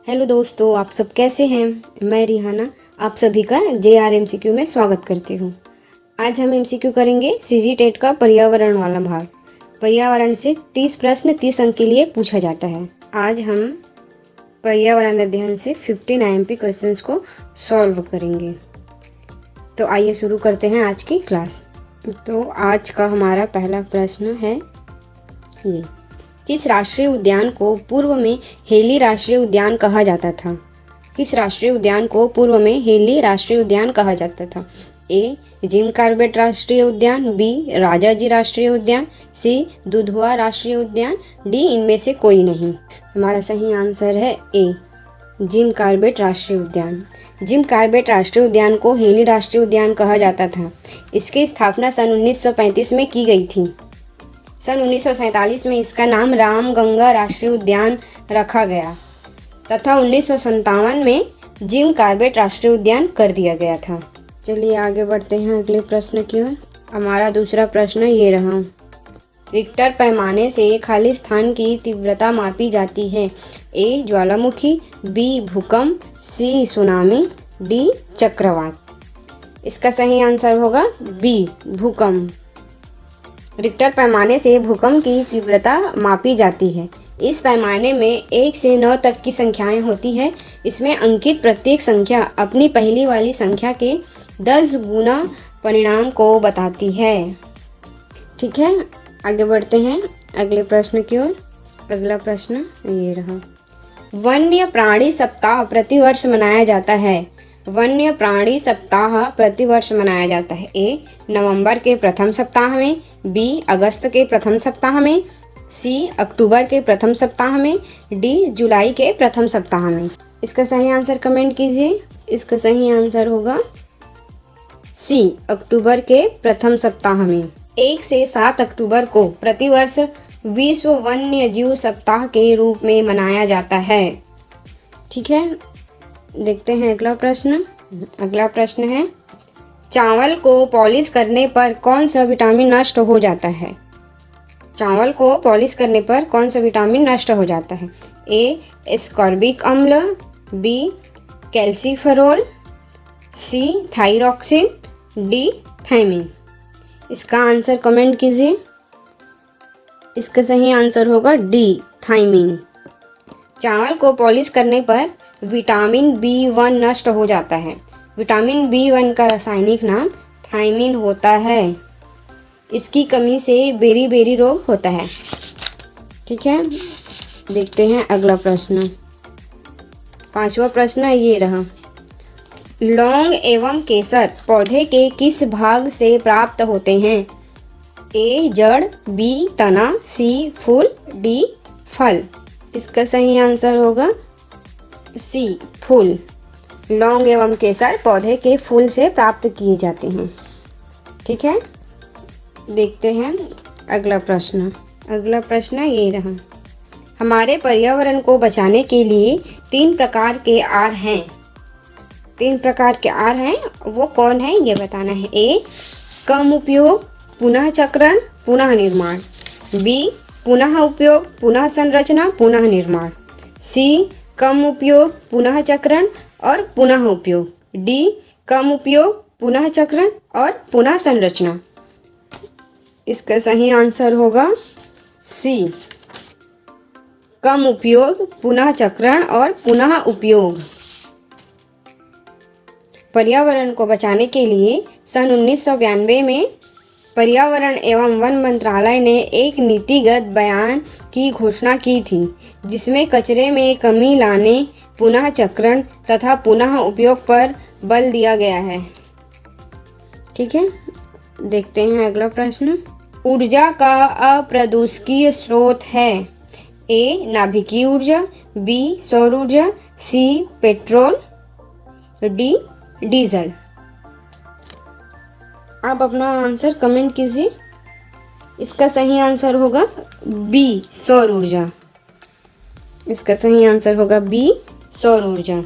Hello दोस्तों, आप सब कैसे हैं। मैं रिहाना आप सभी का JRMCQ में स्वागत करती हूँ। आज हम MCQ करेंगे CG टेट का पर्यावरण वाला भाग। पर्यावरण से 30 प्रश्न 30 अंक के लिए पूछा जाता है। आज हम पर्यावरण अध्ययन से 15 IMP क्वेश्चंस को सॉल्व करेंगे। तो आइए शुरू करते हैं आज की क्लास। तो आज का हमारा पहला प्रश्न है ये, किस राष्ट्रीय उद्यान को पूर्व में हेली राष्ट्रीय उद्यान कहा जाता था। किस राष्ट्रीय उद्यान को पूर्व में हेली राष्ट्रीय उद्यान कहा जाता था। ए जिम कॉर्बेट राष्ट्रीय उद्यान, बी राजाजी राष्ट्रीय उद्यान, सी दुधवा राष्ट्रीय उद्यान, डी इनमें से कोई नहीं। हमारा सही आंसर है ए जिम कॉर्बेट राष्ट्रीय उद्यान। जिम कॉर्बेट राष्ट्रीय उद्यान को हेली राष्ट्रीय उद्यान कहा जाता था। इसकी स्थापना सन 1935 में की गई थी। सन 1947 में इसका नाम रामगंगा राष्ट्रीय उद्यान रखा गया तथा 1957 में जिम कॉर्बेट राष्ट्रीय उद्यान कर दिया गया था। चलिए आगे बढ़ते हैं अगले प्रश्न की ओर। हमारा दूसरा प्रश्न ये रहा, रिक्टर पैमाने से खाली स्थान की तीव्रता मापी जाती है। ए ज्वालामुखी, बी भूकंप, सी सुनामी, डी चक्रवात। इसका सही आंसर होगा बी भूकंप। रिक्टर पैमाने से भूकंप की तीव्रता मापी जाती है। इस पैमाने में 1 से 9 तक की संख्याएं होती है। इसमें अंकित प्रत्येक संख्या अपनी पहली वाली संख्या के 10 गुना परिणाम को बताती है। ठीक है, आगे बढ़ते हैं अगले प्रश्न की ओर। अगला प्रश्न ये रहा, वन्य प्राणी सप्ताह प्रतिवर्ष मनाया जाता है। वन्य प्राणी सप्ताह प्रतिवर्ष मनाया जाता है। ए नवंबर के प्रथम सप्ताह में, बी अगस्त के प्रथम सप्ताह में, सी अक्टूबर के प्रथम सप्ताह में, डी जुलाई के प्रथम सप्ताह में। इसका सही आंसर कमेंट कीजिए। इसका सही आंसर होगा सी अक्टूबर के प्रथम सप्ताह में। 1 से 7 अक्टूबर को प्रतिवर्ष विश्व वन्य जीव सप्ताह के रूप में मनाया जाता है। ठीक है, देखते हैं अगला प्रश्न। अगला प्रश्न है, चावल को पॉलिश करने पर कौन सा विटामिन नष्ट हो जाता है। चावल को पॉलिश करने पर कौन सा विटामिन नष्ट हो जाता है। ए एस्कॉर्बिक अम्ल, बी कैल्सीफेरोल, सी थायरॉक्सिन, डी थायमिन। इसका आंसर कमेंट कीजिए। इसका सही आंसर होगा डी थायमिन। चावल को पॉलिश करने पर विटामिन B1 नष्ट हो जाता है। विटामिन B1 का रासायनिक नाम थायमिन होता है। इसकी कमी से बेरी रोग होता है। ठीक है, देखते हैं अगला प्रश्न। पांचवा प्रश्न ये रहा, लौंग एवं केसर पौधे के किस भाग से प्राप्त होते हैं। ए जड़, बी तना, सी फूल, डी फल। इसका सही आंसर होगा सी फूल। लौंग एवं केसर पौधे के फूल से प्राप्त किए जाते हैं। ठीक है, देखते हैं अगला प्रश्न। अगला प्रश्न ये रहा, हमारे पर्यावरण को बचाने के लिए 3 प्रकार के आर हैं। 3 प्रकार के आर हैं, वो कौन है ये बताना है। ए कम उपयोग, पुनः चक्रण, पुनः निर्माण, बी पुनः उपयोग, पुनः संरचना, पुनः निर्माण, सी कम उपयोग, पुनः चक्रण और पुनः उपयोग, डी कम उपयोग, पुनः चक्रण और पुनः संरचना। इसका सही आंसर होगा सी कम उपयोग, पुनः चक्रण और पुनः उपयोग। पर्यावरण को बचाने के लिए सन 1992 में पर्यावरण एवं वन मंत्रालय ने एक नीतिगत बयान की घोषणा की थी, जिसमें कचरे में कमी लाने, पुनः चक्रण तथा पुनः उपयोग पर बल दिया गया है। ठीक है, देखते हैं अगला प्रश्न। ऊर्जा का अप्रदूषकीय स्रोत है। ए नाभिकीय ऊर्जा, बी सौर ऊर्जा, सी पेट्रोल, डी डीजल। आप अपना आंसर कमेंट कीजिए। इसका सही आंसर होगा बी सौर ऊर्जा। इसका सही आंसर होगा बी सौर ऊर्जा।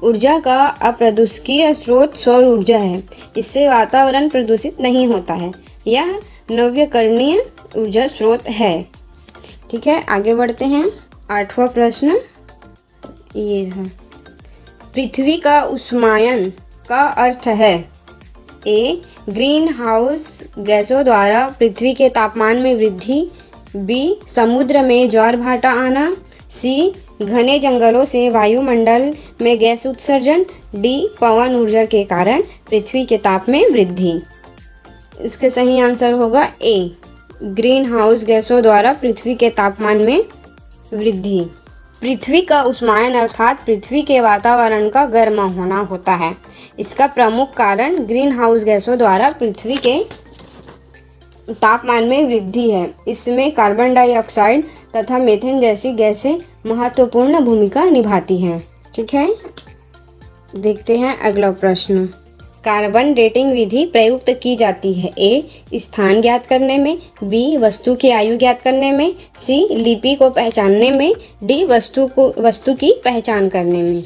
ऊर्जा का अप्रदूषकीय स्रोत सौर ऊर्जा है। इससे वातावरण प्रदूषित नहीं होता है। यह नवीकरणीय ऊर्जा स्रोत है। ठीक है, आगे बढ़ते हैं। 8वां प्रश्न, ये रहा। पृथ्वी का उष्मायन का अर्थ है ए ग्रीन हाउस गैसों द्वारा पृथ्वी के तापमान में वृद्धि, बी समुद्र में ज्वार भाटा आना, सी घने जंगलों से वायुमंडल में गैस उत्सर्जन, डी पवन ऊर्जा के कारण पृथ्वी के ताप में वृद्धि। इसके सही आंसर होगा ए ग्रीन हाउस गैसों द्वारा पृथ्वी के तापमान में वृद्धि। पृथ्वी का उष्मायन अर्थात पृथ्वी के वातावरण का गर्म होना होता है। इसका प्रमुख कारण ग्रीन हाउस गैसों द्वारा पृथ्वी के तापमान में वृद्धि है। इसमें कार्बन डाइऑक्साइड तथा मीथेन जैसी गैसें महत्वपूर्ण भूमिका निभाती हैं। ठीक है, देखते हैं अगला प्रश्न। कार्बन डेटिंग विधि प्रयुक्त की जाती है ए स्थान ज्ञात करने में, बी वस्तु की आयु ज्ञात करने में, सी लिपि को पहचानने में, डी वस्तु की पहचान करने में।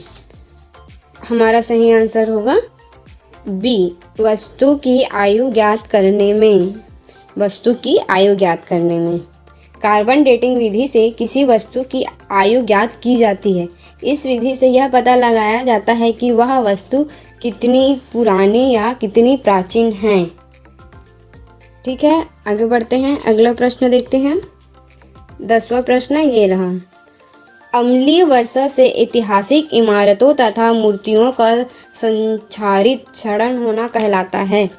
हमारा सही आंसर होगा बी वस्तु की आयु ज्ञात करने में। वस्तु की आयु ज्ञात करने में कार्बन डेटिंग विधि से किसी वस्तु की आयु ज्ञात की जाती है। इस विधि से यह पता लगाया जाता है कि वह वस्तु कितनी पुरानी या कितनी प्राचीन है। ठीक है, आगे बढ़ते हैं, अगला प्रश्न देखते हैं। 10वां प्रश्न ये रहा। अम्लीय वर्षा से ऐतिहासिक इमारतों तथा मूर्तियों का संक्षारित क्षरण होना कहलाता है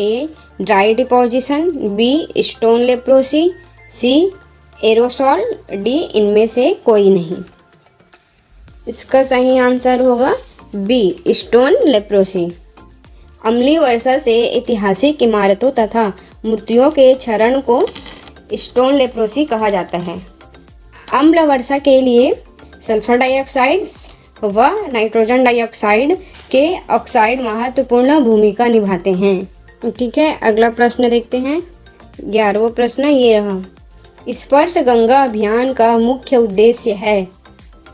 A dry deposition, B stone leprosy, C aerosol, D इनमें से कोई नहीं। इसका सही आंसर होगा बी स्टोन लेप्रोसी। अम्लीय वर्षा से ऐतिहासिक इमारतों तथा मूर्तियों के क्षरण को स्टोन लेप्रोसी कहा जाता है। अम्ल वर्षा के लिए सल्फर डाइऑक्साइड व नाइट्रोजन डाइऑक्साइड के ऑक्साइड महत्वपूर्ण भूमिका निभाते हैं। ठीक है, अगला प्रश्न देखते हैं। 11वां प्रश्न ये रहा। स्पर्श गंगा अभियान का मुख्य उद्देश्य है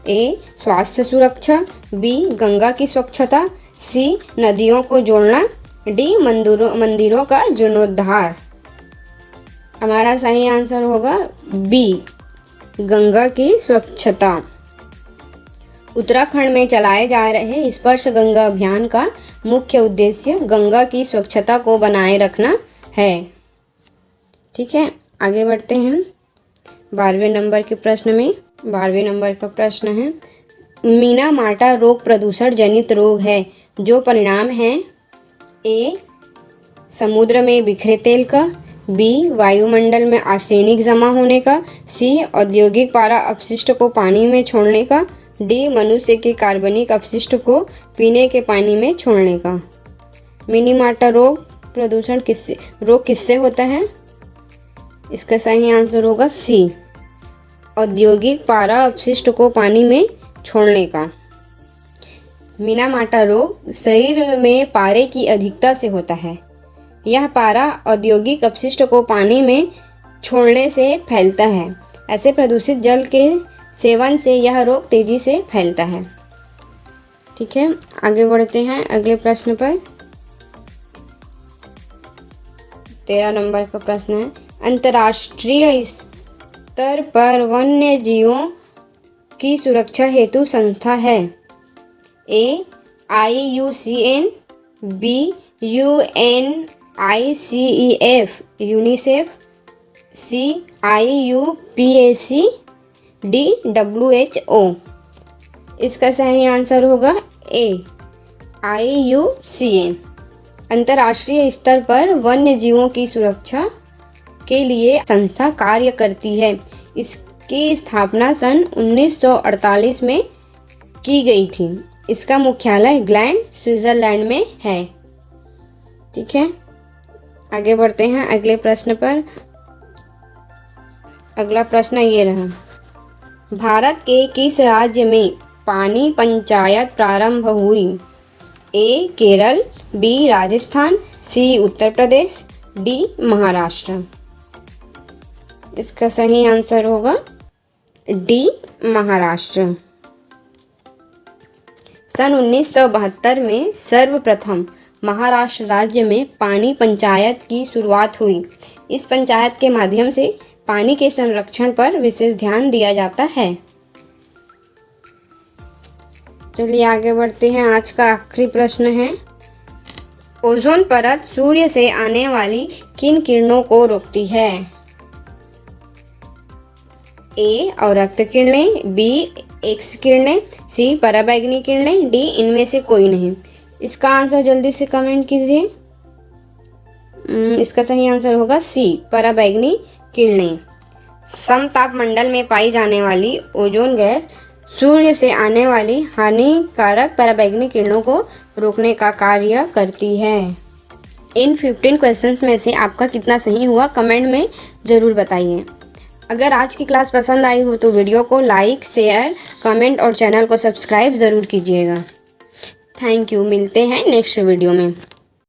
ए स्वास्थ्य सुरक्षा, बी गंगा की स्वच्छता, सी नदियों को जोड़ना, डी मंदिरों का जीर्णोद्धार। हमारा सही आंसर होगा बी गंगा की स्वच्छता। उत्तराखंड में चलाए जा रहे स्पर्श गंगा अभियान का मुख्य उद्देश्य गंगा की स्वच्छता को बनाए रखना है। ठीक है, आगे बढ़ते हैं 12वें नंबर के प्रश्न में। 12वें नंबर का प्रश्न है मीना माटा रोग प्रदूषण जनित रोग है जो परिणाम है ए समुद्र में बिखरे तेल का, बी वायुमंडल में आर्सेनिक जमा होने का, सी औद्योगिक पारा अपशिष्ट को पानी में छोड़ने का, डी मनुष्य के कार्बनिक अपशिष्ट को पीने के पानी में छोड़ने का। मिनीमाटा रोग प्रदूषण किससे होता है? इसका सही आंसर होगा सी औद्योगिक पारा अपशिष्ट को पानी में छोड़ने का। मिनीमाटा रोग शरीर में पारे की अधिकता से होता है। यह पारा औद्योगिक अपशिष्ट को पानी में छोड़ने से फैलता है। ऐसे प्रदूषित जल के सेवन से यह रोग तेजी से फैलता है। ठीक है, आगे बढ़ते हैं अगले प्रश्न पर। 13 नंबर का प्रश्न है अंतर्राष्ट्रीय स्तर पर वन्य जीवों की सुरक्षा हेतु संस्था है A IUCN, B UNICEF UNICEF, C IUPAC, D WHO। इसका सही आंसर होगा ए IUCN। अंतर्राष्ट्रीय स्तर पर वन्य जीवों की सुरक्षा के लिए संस्था कार्य करती है। इसकी स्थापना सन 1948 में की गई थी। इसका मुख्यालय ग्लैंड स्विट्जरलैंड में है। ठीक है, आगे बढ़ते हैं अगले प्रश्न पर। अगला प्रश्न ये रहा भारत के किस राज्य में पानी पंचायत प्रारंभ हुई? ए केरल, बी राजस्थान, सी उत्तर प्रदेश, डी महाराष्ट्र। इसका सही आंसर होगा डी महाराष्ट्र। सन 1972 में सर्वप्रथम महाराष्ट्र राज्य में पानी पंचायत की शुरुआत हुई। इस पंचायत के माध्यम से पानी के संरक्षण पर विशेष ध्यान दिया जाता है। चलिए आगे बढ़ते हैं। आज का आखिरी प्रश्न है, ओजोन परत सूर्य से आने वाली किन किरणों को रोकती है? ए अवरक्त किरणें, बी एक्स किरणें, सी पराबैंगनी किरणें, डी इनमें से कोई नहीं। इसका आंसर जल्दी से कमेंट कीजिए। इसका सही आंसर होगा सी पराबैंगनी किरणें। समतापमंडल में पाई जाने वाली ओजोन गैस सूर्य से आने वाली हानिकारक पराबैंगनी किरणों को रोकने का कार्य करती है। इन 15 क्वेश्चंस में से आपका कितना सही हुआ कमेंट में ज़रूर बताइए। अगर आज की क्लास पसंद आई हो तो वीडियो को लाइक, शेयर, कमेंट और चैनल को सब्सक्राइब ज़रूर कीजिएगा। Thank you. मिलते हैं नेक्स्ट वीडियो में।